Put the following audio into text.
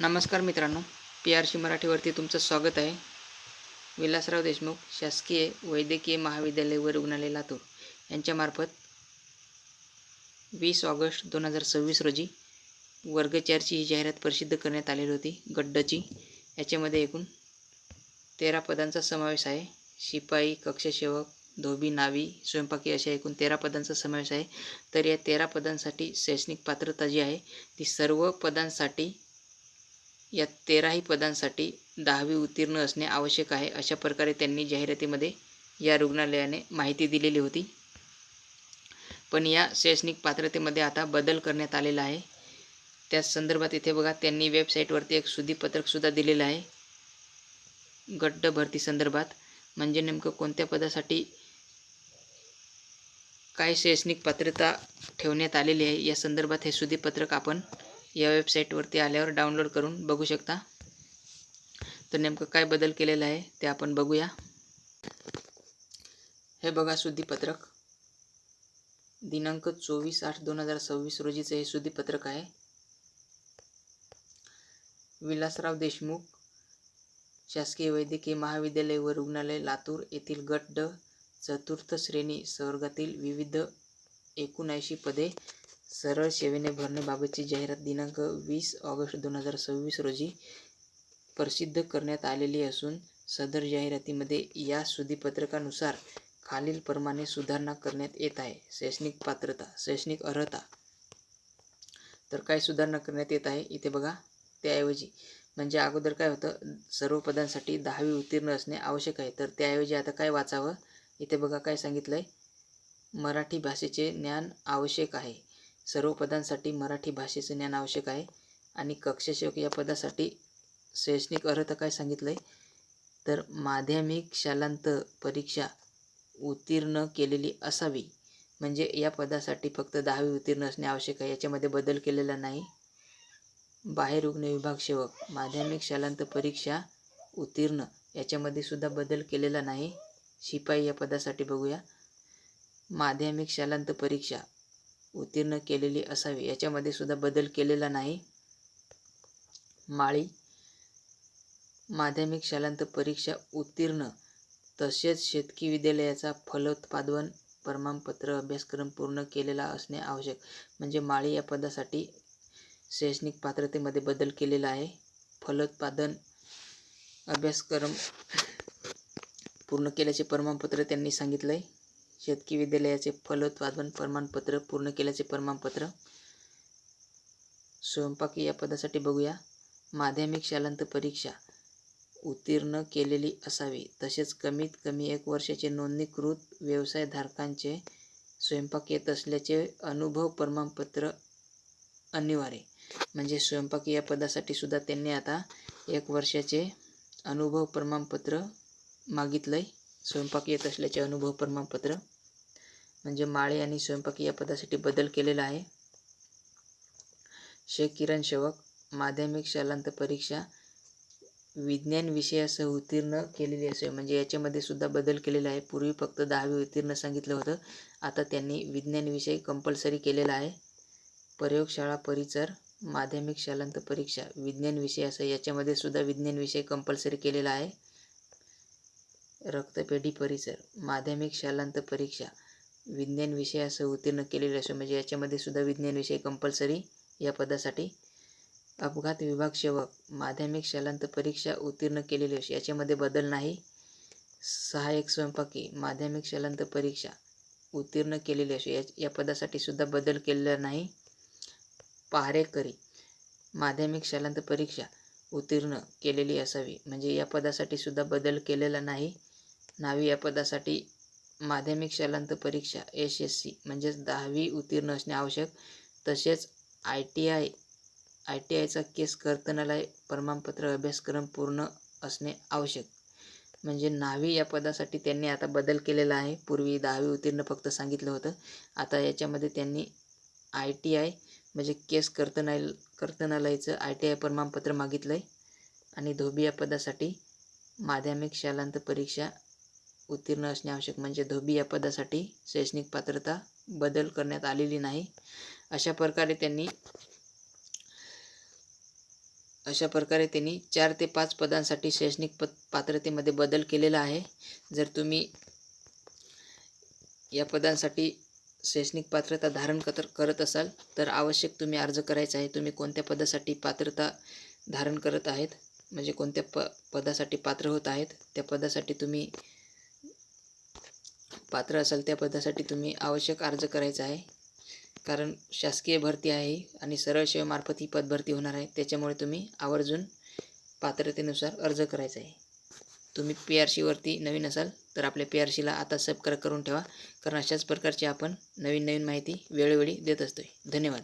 नमस्कार मित्रांनो, PRC मराठीवरती तुमचं स्वागत आहे. विलासराव देशमुख शासकीय वैद्यकीय महाविद्यालय व रुग्णालय लातूर यांच्यामार्फत 20 ऑगस्ट 2026 रोजी वर्ग 4ची ही जाहिरात प्रसिद्ध करण्यात आलेली होती. गड्डची याच्यामध्ये एकूण 13 पदांचा समावेश आहे. शिपाई, कक्षसेवक, धोबी, नावी, स्वयंपाकी अशा एकूण 13 पदांचा समावेश आहे. तर या 13 पदांसाठी शैक्षणिक पात्रता जी आहे ती सर्व पदांसाठी या 13ही पदांसाठी 10वी उत्तीर्ण असणे आवश्यक आहे. अशा प्रकारे त्यांनी जाहिरातीमध्ये या रुग्णालयाने माहिती दिलेली होती. पण या शैक्षणिक पात्रतेमध्ये आता बदल करण्यात आलेला आहे. त्याच संदर्भात इथे बघा त्यांनी वेबसाईटवरती एक सुद्दीपत्रकसुद्धा दिलेलं आहे गड्ड भरती संदर्भात. म्हणजे नेमकं कोणत्या पदासाठी काय शैक्षणिक पात्रता ठेवण्यात आलेली आहे या संदर्भात हे सुद्दीपत्रक आपण या वेबसाईटवरती आल्यावर डाउनलोड करून बघू शकता. तर नेमकं काय बदल केलेला आहे ते आपण बघूया. हे बघा सुद्दीपत्रक दिनांक 24/8/2026 रोजीचे हे सुद्दीपत्रक आहे. विलासराव देशमुख शासकीय वैद्यकीय महाविद्यालय व रुग्णालय लातूर येथील गट ड चतुर्थ श्रेणी संवर्गातील विविध 79 पदे सरळ सेवेने भरण्याबाबतची जाहिरात दिनांक 20 ऑगस्ट 2026 रोजी प्रसिद्ध करण्यात आलेली असून सदर जाहिरातीमध्ये या सुद्दीपत्रकानुसार खालीलप्रमाणे सुधारणा करण्यात येत आहे. शैक्षणिक पात्रता, शैक्षणिक अर्हता. तर काय सुधारणा करण्यात येत आहे इथे बघा. त्याऐवजी म्हणजे अगोदर काय होतं, सर्व पदांसाठी 10वी उत्तीर्ण असणे आवश्यक आहे. तर त्याऐवजी आता काय वाचावं इथे बघा काय सांगितलं आहे. मराठी भाषेचे ज्ञान आवश्यक आहे. सर्व पदांसाठी मराठी भाषेचे ज्ञान आवश्यक आहे. आणि कक्षसेवक या पदासाठी शैक्षणिक अर्हता काय सांगितलं आहे, तर माध्यमिक शालांत परीक्षा उत्तीर्ण केलेली असावी. म्हणजे या पदासाठी फक्त 10वी उत्तीर्ण असणे आवश्यक आहे. याच्यामध्ये बदल केलेला नाही. बाह्य रुग्ण विभाग सेवक माध्यमिक शालांत परीक्षा उत्तीर्ण याच्यामध्ये सुद्धा बदल केलेला नाही. शिपाई या पदासाठी बघूया. माध्यमिक शालांत परीक्षा उत्तीर्ण केलेली असावी याच्यामध्ये सुद्धा बदल केलेला नाही. माळी माध्यमिक शालांत परीक्षा उत्तीर्ण तसेच शेतकी विद्यालयाचा फलोत्पादन प्रमाणपत्र अभ्यासक्रम पूर्ण केलेला असणे आवश्यक. म्हणजे माळी या पदासाठी शैक्षणिक पात्रतेमध्ये बदल केलेला आहे. फलोत्पादन अभ्यासक्रम पूर्ण केल्याचे प्रमाणपत्र त्यांनी सांगितलं आहे. शेतकी विद्यालयाचे फलोत्पादन प्रमाणपत्र पूर्ण केल्याचे प्रमाणपत्र. स्वयंपाकी या पदासाठी बघूया. माध्यमिक शालांत परीक्षा उत्तीर्ण केलेली असावी तसेच कमीत कमी 1 वर्षाचे नोंदणीकृत व्यवसायधारकांचे स्वयंपाक येत असल्याचे अनुभव प्रमाणपत्र अनिवार्य. म्हणजे स्वयंपाकी या पदासाठी सुद्धा त्यांनी आता 1 वर्षाचे अनुभव प्रमाणपत्र मागितलंय. स्वयंपाक येत असल्याचे अनुभव प्रमाणपत्र. म्हणजे माळे आणि स्वयंपाकी या पदासाठी बदल केलेला आहे. किरण सेवक माध्यमिक शालांत परीक्षा विज्ञान विषयासह उत्तीर्ण केलेली असेल. म्हणजे याच्यामध्ये सुद्धा बदल केलेला आहे. पूर्वी फक्त 10वी उत्तीर्ण सांगितलं होतं, आता त्यांनी विज्ञान विषय कंपल्सरी केलेला आहे. प्रयोगशाळा परिचर माध्यमिक शालांत परीक्षा विज्ञान विषयासह याच्यामध्ये सुद्धा विज्ञान विषय कंपल्सरी केलेला आहे. रक्तपेढी परिचर माध्यमिक शालांत परीक्षा विज्ञान विषयासह उत्तीर्ण केलेले असेल. म्हणजे याच्यामध्ये सुद्धा विज्ञान विषय कंपल्सरी या पदासाठी. अपघात विभाग सेवक माध्यमिक शालांत परीक्षा उत्तीर्ण केलेली असेल. याच्यामध्ये बदल नाही. सहाय्यक स्वयंपाकी माध्यमिक शालांत परीक्षा उत्तीर्ण केलेली असेल. या पदासाठी सुद्धा बदल केलेला नाही. पहारेकरी माध्यमिक शालांत परीक्षा उत्तीर्ण केलेली असावी. म्हणजे या पदासाठी सुद्धा बदल केलेला नाही. नावी या पदासाठी माध्यमिक शालांत परीक्षा SSC म्हणजेच 10वी उत्तीर्ण असणे आवश्यक. तसेच ITIचा केस कर्तनालय प्रमाणपत्र अभ्यासक्रम पूर्ण असणे आवश्यक. म्हणजे नावी या पदासाठी त्यांनी आता बदल केलेला आहे. पूर्वी 10वी उत्तीर्ण फक्त सांगितलं होतं, आता याच्यामध्ये त्यांनी ITI म्हणजे केस कर्तनालयाचं ITI प्रमाणपत्र मागितलं आहे. आणि धोबी या पदासाठी माध्यमिक शालांत परीक्षा उत्तीर्ण असणे आवश्यक. म्हणजे धोबी या पदासाठी शैक्षणिक पात्रता बदल करण्यात आलेली नाही. अशा प्रकारे त्यांनी अशा प्रकारे त्यांनी 4 ते 5 पदांसाठी शैक्षणिक पात्रतेमध्ये बदल केलेला आहे. जर तुम्ही या पदांसाठी शैक्षणिक पात्रता धारण करत असाल तर आवश्यक तुम्ही अर्ज करायचा आहे. तुम्ही कोणत्या पदासाठी पात्रता धारण करत आहेत, म्हणजे कोणत्या पदासाठी पात्र होत आहेत, त्या पदासाठी तुम्ही पात्र असाल त्या पदासाठी तुम्ही आवश्यक अर्ज करायचा आहे. कारण शासकीय भरती आहे आणि सरळ सेवेमार्फत ही पदभरती होणार आहे. त्याच्यामुळे तुम्ही आवर्जून पात्रतेनुसार अर्ज करायचा आहे. तुम्ही PRCवरती नवीन असाल तर आपल्या PRCला आता सबस्क्राईब करून ठेवा, कारण अशाच प्रकारची आपण नवीन माहिती वेळोवेळी देत असतोय. धन्यवाद.